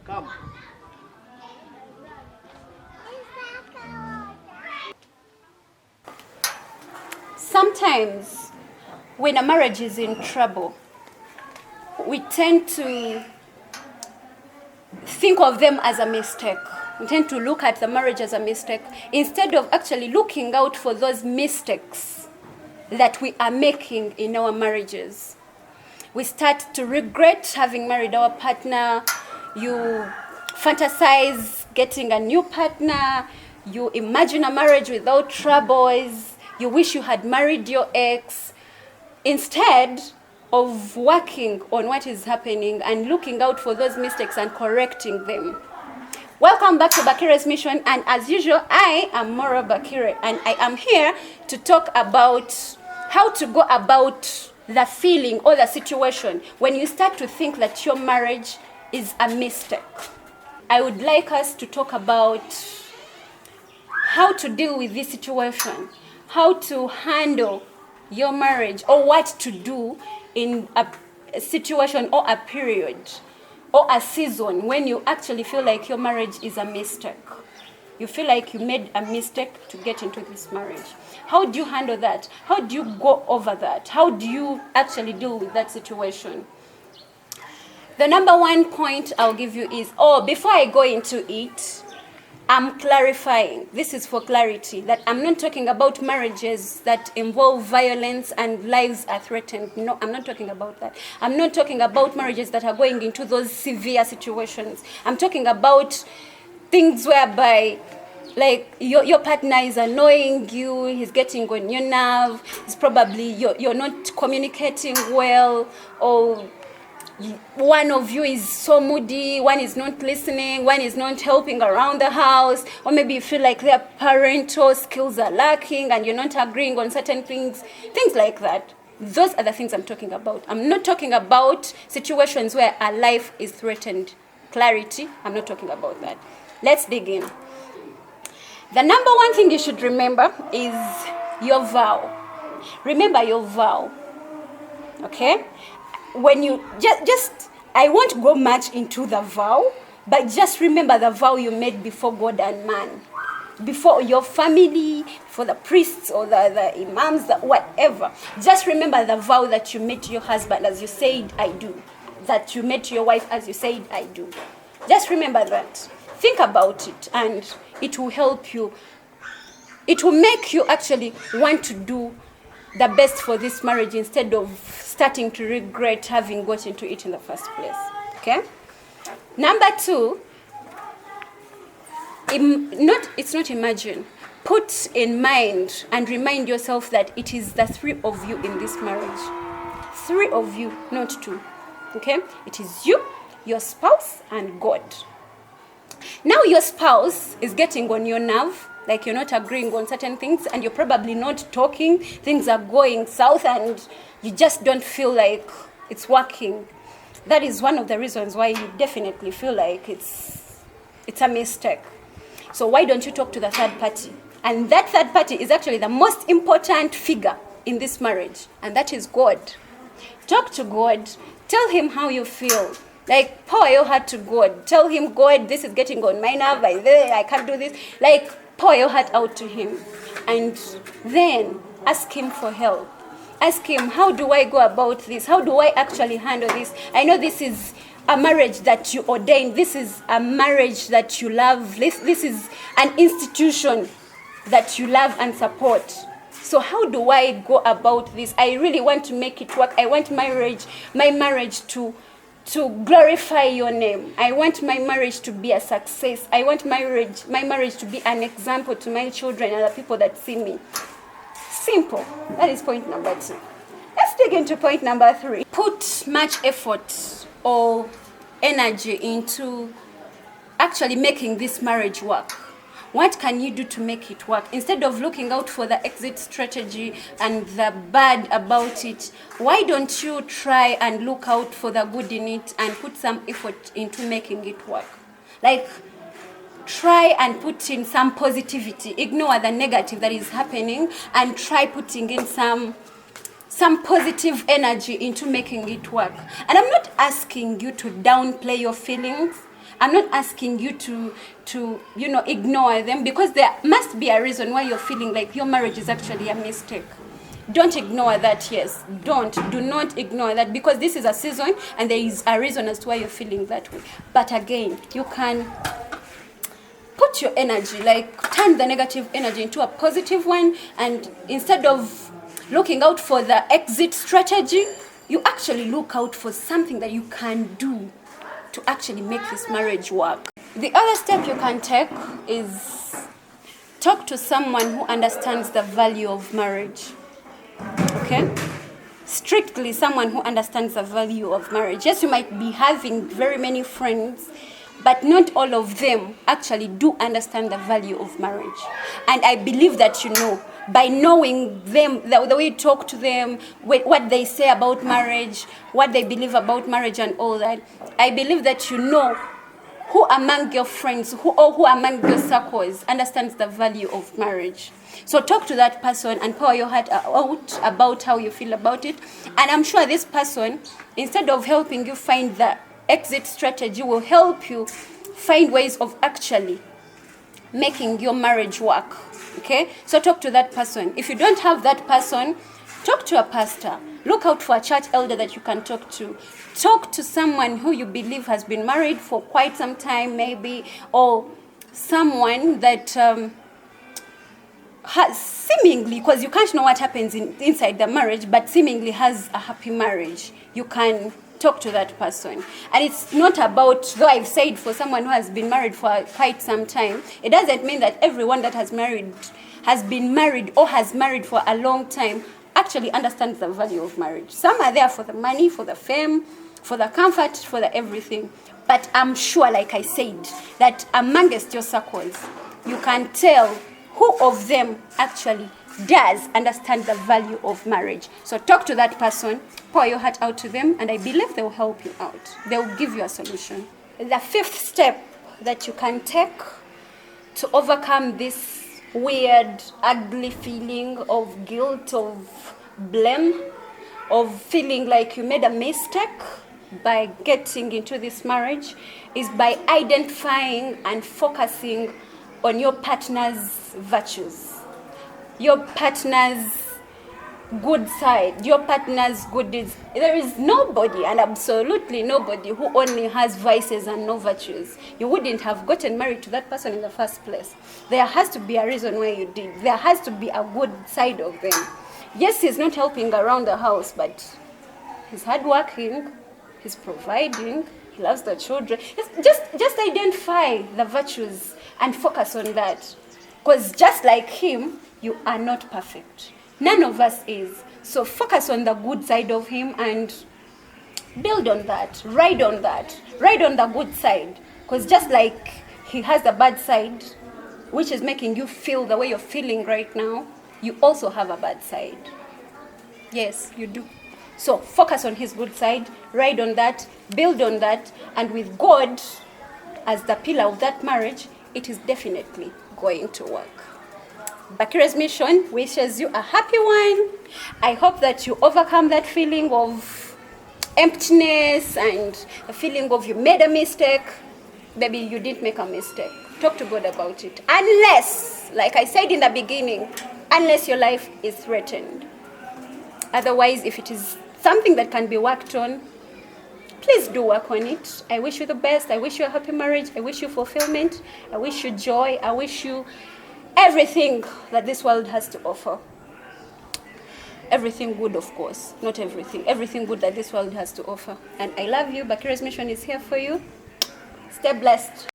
Come. Sometimes when a marriage is in trouble, we tend to think of them as a mistake. We tend to look at the marriage as a mistake instead of actually looking out for those mistakes that we are making in our marriages. We start to regret having married our partner. You fantasize getting a new partner. You imagine a marriage without troubles. You wish you had married your ex. Instead of working on what is happening and looking out for those mistakes and correcting them. Welcome back to Bakire's Mission, and as usual, I am Maura Bakire, and I am here to talk about how to go about the feeling or the situation when you start to think that your marriage is a mistake. I would like us to talk about how to deal with this situation, how to handle your marriage, or what to do in a situation or a period or a season when you actually feel like your marriage is a mistake. You feel like you made a mistake to get into this marriage. How do you handle that? How do you go over that? How do you actually deal with that situation? The number one point I'll give you is, before I go into it, I'm clarifying. This is for clarity, that I'm not talking about marriages that involve violence and lives are threatened. No, I'm not talking about that. I'm not talking about marriages that are going into those severe situations. I'm talking about things whereby, like, your partner is annoying you, he's getting on your nerve, it's probably you're not communicating well, or one of you is so moody, one is not listening, one is not helping around the house, or maybe you feel like their parental skills are lacking and you're not agreeing on certain things like that. Those are the things I'm talking about. I'm not talking about situations where our life is threatened. Clarity, I'm not talking about that. Let's dig in. The number one thing you should remember is your vow. Remember your vow. Okay? When you just I won't go much into the vow, but just remember the vow you made before God and man, before your family, for the priests or the imams, whatever. Just remember the vow that you made to your husband as you said, I do. That you made to your wife as you said, I do. Just remember that. Think about it, and it will help you. It will make you actually want to do the best for this marriage instead of starting to regret having got into it in the first place. Okay? Number two, it's not imagine. Put in mind and remind yourself that it is the three of you in this marriage. Three of you, not two. Okay? It is you, your spouse, and God. Now your spouse is getting on your nerve, like you're not agreeing on certain things and you're probably not talking, things are going south and you just don't feel like it's working. That is one of the reasons why you definitely feel like it's a mistake. So why don't you talk to the third party? And that third party is actually the most important figure in this marriage, and that is God. Talk to God. Tell him how you feel. Like, pour your heart to God. Tell him, God, this is getting on my nerve. I can't do this. Like, pour your heart out to him. And then ask him for help. Ask him, how do I go about this? How do I actually handle this? I know this is a marriage that you ordained. This is a marriage that you love. This is an institution that you love and support. So how do I go about this? I really want to make it work. I want my marriage to glorify your name. I want my marriage to be a success. I want my marriage to be an example to my children and the people that see me. Simple. That is point number 2. Let's dig into point number 3. Put much effort or energy into actually making this marriage work. What can you do to make it work? Instead of looking out for the exit strategy and the bad about it, why don't you try and look out for the good in it and put some effort into making it work? Like, try and put in some positivity. Ignore the negative that is happening and try putting in some positive energy into making it work. And I'm not asking you to downplay your feelings. I'm not asking you to ignore them, because there must be a reason why you're feeling like your marriage is actually a mistake. Don't ignore that. Yes, do not ignore that, because this is a season and there is a reason as to why you're feeling that way. But again, you can put your energy, like turn the negative energy into a positive one, and instead of looking out for the exit strategy, you actually look out for something that you can do to actually make this marriage work. The other step you can take is talk to someone who understands the value of marriage. Okay? Strictly someone who understands the value of marriage. Yes, you might be having very many friends, but not all of them actually do understand the value of marriage. And I believe that by knowing them, the way you talk to them, what they say about marriage, what they believe about marriage and all that, I believe that who among your friends, who among your circles understands the value of marriage. So talk to that person and pour your heart out about how you feel about it. And I'm sure this person, instead of helping you find the exit strategy, will help you find ways of actually making your marriage work. Okay? So talk to that person. If you don't have that person, talk to a pastor. Look out for a church elder that you can talk to. Talk to someone who you believe has been married for quite some time, maybe, or someone that has seemingly, because you can't know what happens inside the marriage, but seemingly has a happy marriage. You can talk to that person. And it's not about, though I've said for someone who has been married for quite some time, it doesn't mean that everyone that has been married or has married for a long time actually understands the value of marriage. Some are there for the money, for the fame, for the comfort, for the everything. But I'm sure, like I said, that amongst your circles, you can tell who of them actually does understand the value of marriage. So talk to that person, pour your heart out to them, and I believe they will help you out. They will give you a solution. The fifth step that you can take to overcome this weird, ugly feeling of guilt, of blame, of feeling like you made a mistake by getting into this marriage, is by identifying and focusing on your partner's virtues, your partner's good side, your partner's good deeds. There is nobody, and absolutely nobody, who only has vices and no virtues. You wouldn't have gotten married to that person in the first place. There has to be a reason why you did. There has to be a good side of them. Yes, he's not helping around the house, but he's hardworking, he's providing, he loves the children. Just identify the virtues and focus on that. Because just like him, you are not perfect. None of us is. So focus on the good side of him and build on that. Ride on that. Ride on the good side. Because just like he has the bad side, which is making you feel the way you're feeling right now, you also have a bad side. Yes, you do. So focus on his good side. Ride on that. Build on that. And with God as the pillar of that marriage, it is definitely going to work. Bakire's mission wishes you a happy one. I hope that you overcome that feeling of emptiness and the feeling of you made a mistake. Baby, you didn't make a mistake. Talk to God about it. Unless, like I said in the beginning, unless your life is threatened. Otherwise, if it is something that can be worked on, please do work on it. I wish you the best. I wish you a happy marriage. I wish you fulfillment. I wish you joy. I wish you everything that this world has to offer. Everything good, of course. Not everything. Everything good that this world has to offer. And I love you. Bakire's mission is here for you. Stay blessed.